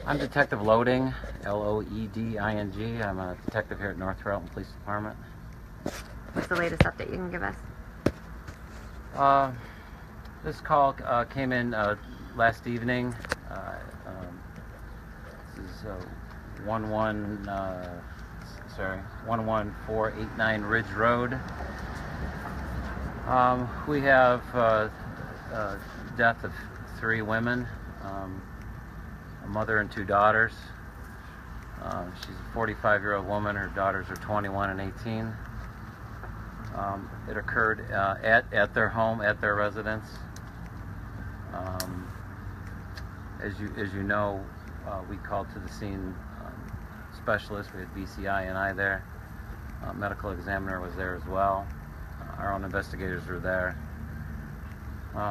I'm Detective Loading, Loeding. I'm a detective here at North Royalton Police Department. What's the latest update you can give us? This call came in last evening. This is 11489 Ridge Road. We have death of 3 women, a mother and 2 daughters. She's a 45-year-old woman. Her daughters are 21 and 18. It occurred at their home, at their residence. As you know, we called to the scene specialists. We had BCI and I there. Medical examiner was there as well. Our own investigators were there.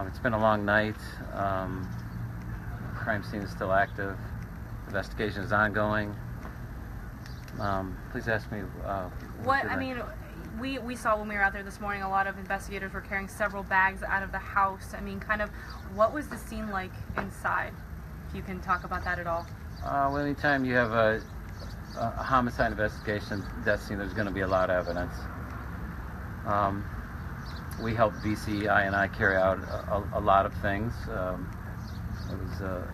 It's been a long night. Crime scene is still active. Investigation is ongoing. Please ask me. We saw when we were out there this morning, a lot of investigators were carrying several bags out of the house. I mean, kind of, what was the scene like inside? If you can talk about that at all. Well, anytime you have a homicide investigation, death scene, there's going to be a lot of evidence. We helped BCI and I carry out a lot of things. It was a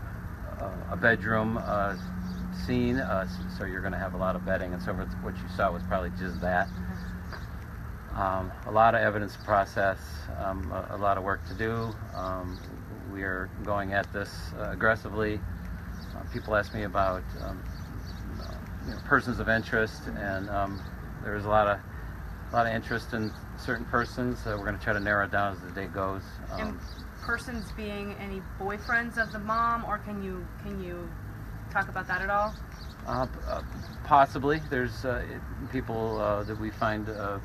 bedroom scene, so you're going to have a lot of bedding and so forth. What you saw was probably just that. A lot of evidence to process, a lot of work to do. We are going at this aggressively. People ask me about persons of interest, and there's a lot of interest in certain persons. We're going to try to narrow it down as the day goes. And persons being any boyfriends of the mom, or can you talk about that at all? Possibly. There's people that we find of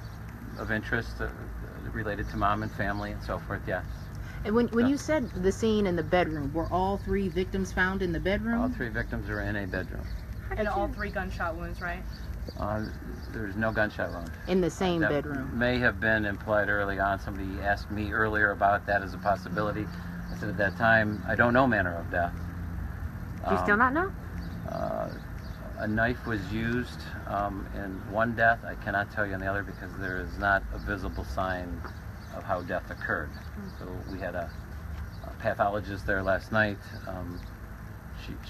interest related to mom and family and so forth, yes. And when you said the scene in the bedroom, were all 3 victims found in the bedroom? All 3 victims are in a bedroom. And all 3 gunshot wounds, right? There's no gunshot wound. In the same that bedroom? May have been implied early on. Somebody asked me earlier about that as a possibility. I said at that time, I don't know manner of death. Do you still not know? A knife was used in one death. I cannot tell you on the other because there is not a visible sign of how death occurred. So we had a pathologist there last night.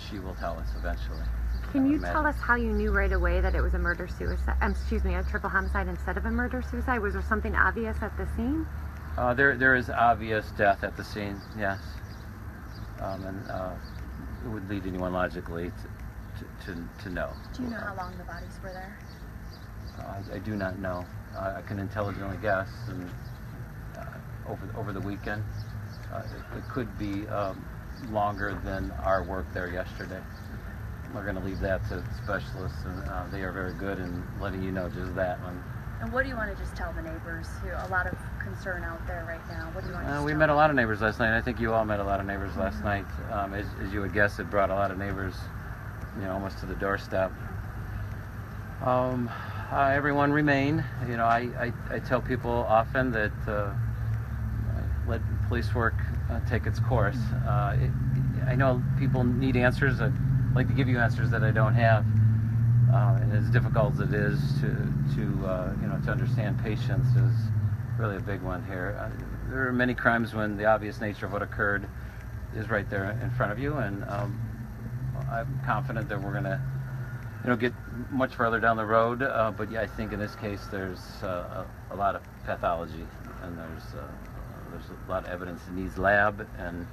She will tell us eventually. Can you tell us how you knew right away that it was a murder-suicide? A triple homicide instead of a murder-suicide? Was there something obvious at the scene? There is obvious death at the scene, yes. And it would lead anyone logically to know. Do you know how long the bodies were there? I do not know. I can intelligently guess. And over the weekend, it could be longer than our work there yesterday. We're going to leave that to specialists, and they are very good in letting you know just that one. And what do you want to just tell the neighbors? A lot of concern out there right now. What do you want to We met a lot of neighbors last night. I think you all met a lot of neighbors last night. As you would guess, it brought a lot of neighbors, almost to the doorstep. Everyone remain. I tell people often that let police work take its course. I know people need answers. I'd like to give you answers that I don't have, and as difficult as it is to understand patience is really a big one here. There are many crimes when the obvious nature of what occurred is right there in front of you, and I'm confident that we're going to get much further down the road. But yeah, I think in this case there's a lot of pathology, and there's a lot of evidence that needs lab, and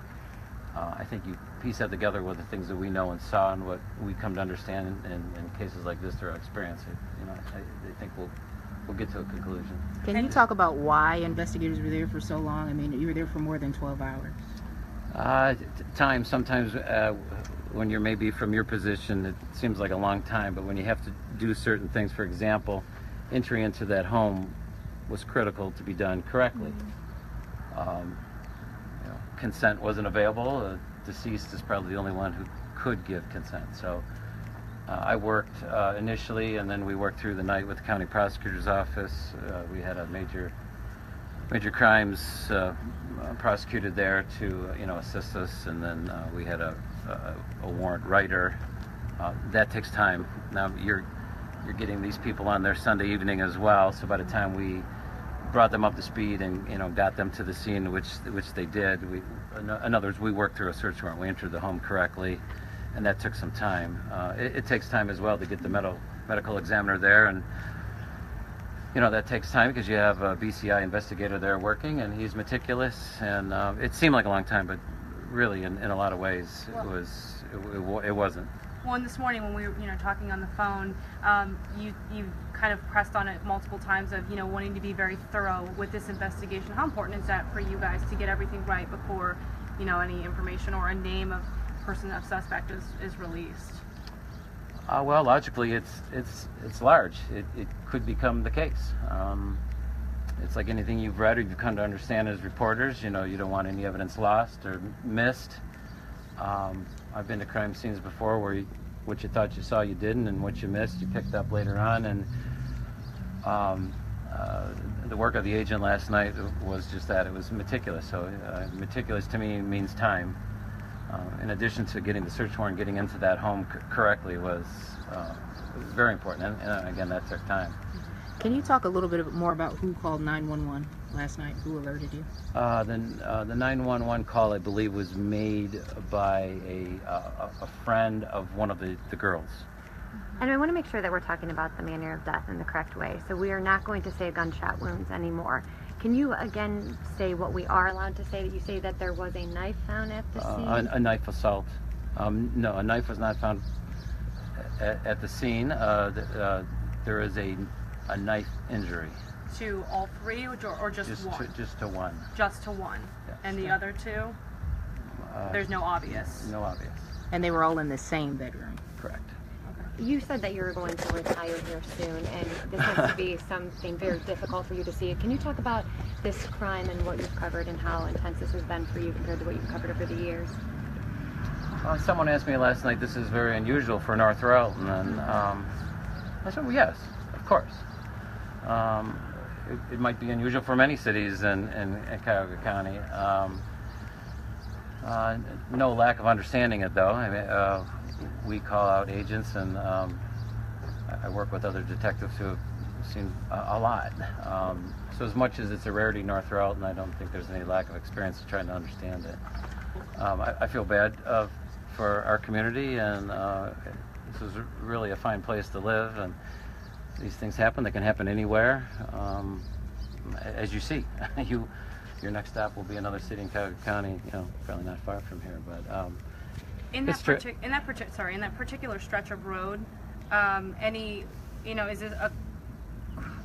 I think you piece that together with the things that we know and saw and what we come to understand in cases like this through our experience. I think we'll get to a conclusion. Can you talk about why investigators were there for so long? I mean, you were there for more than 12 hours. Sometimes when you're maybe from your position, it seems like a long time, but when you have to do certain things, for example, entry into that home was critical to be done correctly. Consent wasn't available. Deceased is probably the only one who could give consent. So I worked initially, and then we worked through the night with the county prosecutor's office. We had a major crimes prosecuted there to assist us, and then we had a warrant writer that takes time. Now you're getting these people on their Sunday evening as well, so by the time we brought them up to speed and got them to the scene, which they did, in other words, we worked through a search warrant. We entered the home correctly, and that took some time. It takes time as well to get the medical examiner there, and that takes time because you have a BCI investigator there working, and he's meticulous. And it seemed like a long time, but really, in a lot of ways, it wasn't. Well, and this morning when we were, talking on the phone, you kind of pressed on it multiple times of, wanting to be very thorough with this investigation. How important is that for you guys to get everything right before, any information or a name of person of suspect is released? Well, logically, it's large. It could become the case. It's like anything you've read or you've come to understand as reporters. You don't want any evidence lost or missed. I've been to crime scenes before where what you thought you saw you didn't, and what you missed you picked up later on. And the work of the agent last night was just that. It was meticulous. So meticulous to me means time. In addition to getting the search warrant, getting into that home correctly was very important. And again, that took time. Can you talk a little bit more about who called 911 last night? Who alerted you? The 911 call, I believe, was made by a friend of one of the girls. And I want to make sure that we're talking about the manner of death in the correct way. So we are not going to say gunshot wounds anymore. Can you again say what we are allowed to say? You say that there was a knife found at the scene? A knife assault. No, a knife was not found at the scene. There is a knife injury. To all three or just one? Just to one. Just to one. Yes. And the other two? There's no obvious. No obvious. And they were all in the same bedroom? Correct. You said that you were going to retire here soon, and this has to be something very difficult for you to see. Can you talk about this crime and what you've covered and how intense this has been for you compared to what you've covered over the years? Someone asked me last night, this is very unusual for North Royalton, and I said, well, yes, of course. It might be unusual for many cities in Cuyahoga County. No lack of understanding it, though. I mean, we call out agents, and I work with other detectives who have seen a lot. So as much as it's a rarity in North Royalton, I don't think there's any lack of experience trying to understand it. I feel bad for our community, and this is really a fine place to live, and these things happen. They can happen anywhere. As you see, your next stop will be another city in Cuyahoga County, probably not far from here, but in that particular stretch of road, is it a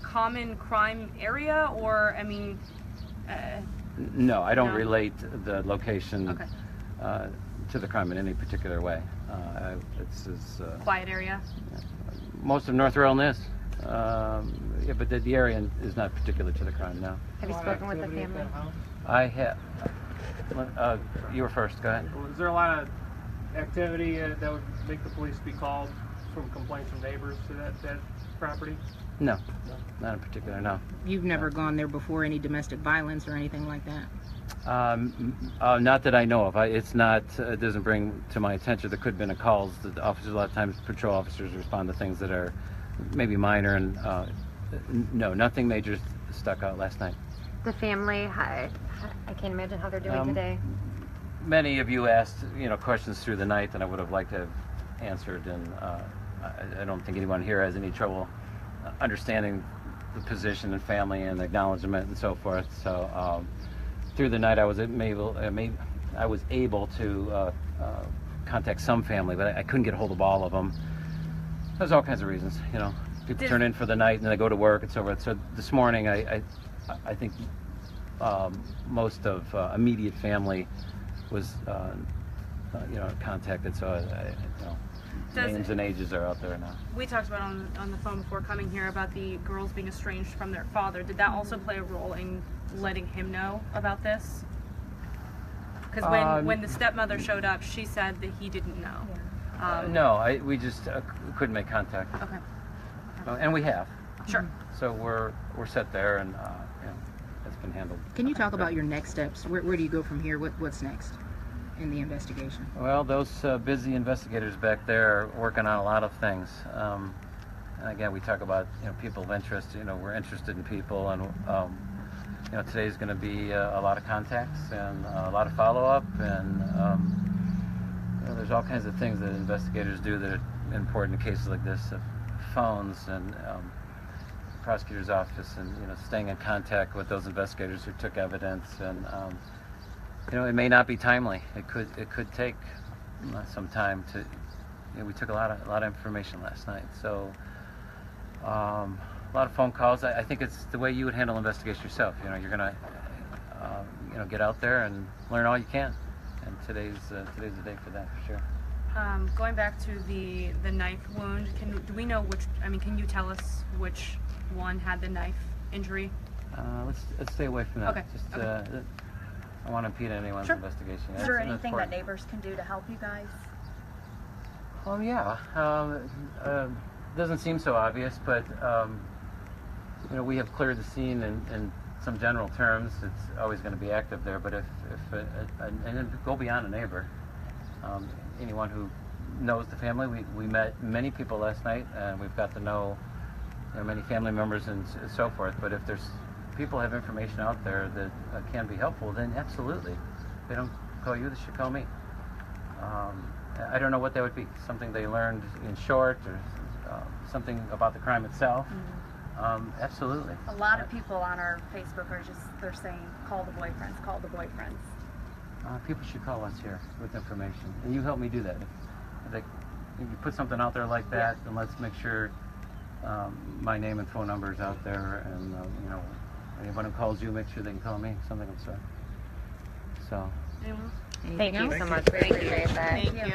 common crime area, or no, I don't No? relate the location Okay. to the crime in any particular way. It's Quiet area? most of North Royalton is. But the area is not particular to the crime, no. Have you spoken with the family? I have. You were first, go ahead. Is there a lot of activity that would make the police be called from complaints from neighbors to that property? No, not in particular, no. You've never gone there before, any domestic violence or anything like that? Not that I know of. It doesn't bring to my attention. There could have been a calls. The officers, a lot of times, patrol officers respond to things that are maybe minor, and no, nothing major stuck out last night. The family, I can't imagine how they're doing today. Many of you asked, questions through the night that I would have liked to have answered, and I don't think anyone here has any trouble understanding the position and family and acknowledgement and so forth. So through the night, I was able to contact some family, but I couldn't get a hold of all of them. There's all kinds of reasons, People turn in for the night and then they go to work and so forth. So this morning, I think most of immediate family was, contacted. So names and ages are out there now. We talked about on the phone before coming here about the girls being estranged from their father. Did that also play a role in letting him know about this? Because when the stepmother showed up, she said that he didn't know. No, we just couldn't make contact. Okay. And we have. Sure. So we're set there, and that's been handled. Can you talk about your next steps? Where do you go from here? What's next? in the investigation? Well, those busy investigators back there are working on a lot of things. And again, we talk about people of interest. We're interested in people, and today's going to be a lot of contacts and a lot of follow-up, and there's all kinds of things that investigators do that are important in cases like this. Phones and prosecutor's office, and staying in contact with those investigators who took evidence, and it may not be timely. It could take some time to. We took a lot of information last night, so a lot of phone calls. I think it's the way you would handle investigation yourself. You're gonna get out there and learn all you can, and today's the day for that, for sure. Going back to the knife wound, do we know which? I mean, can you tell us which one had the knife injury? Let's stay away from that. Okay. Just okay. I don't want to impede anyone's Sure. investigation. Is there anything that neighbors can do to help you guys? Oh yeah. Doesn't seem so obvious, but we have cleared the scene in some general terms. It's always going to be active there, but if and then go beyond a neighbor. Anyone who knows the family. We met many people last night, and we've got to know many family members and so forth. But if there's people have information out there that can be helpful, then absolutely. If they don't call you, they should call me. I don't know what that would be. Something they learned in short, or something about the crime itself. Absolutely. A lot of people on our Facebook they're saying, call the boyfriends, call the boyfriends. People should call us here with information, and you help me do that. If you put something out there like that, then let's make sure my name and phone number is out there, and anyone who calls you, make sure they can call me. Something of the sort. So. Anyone else? Thank you so much. We appreciate that. Thank you.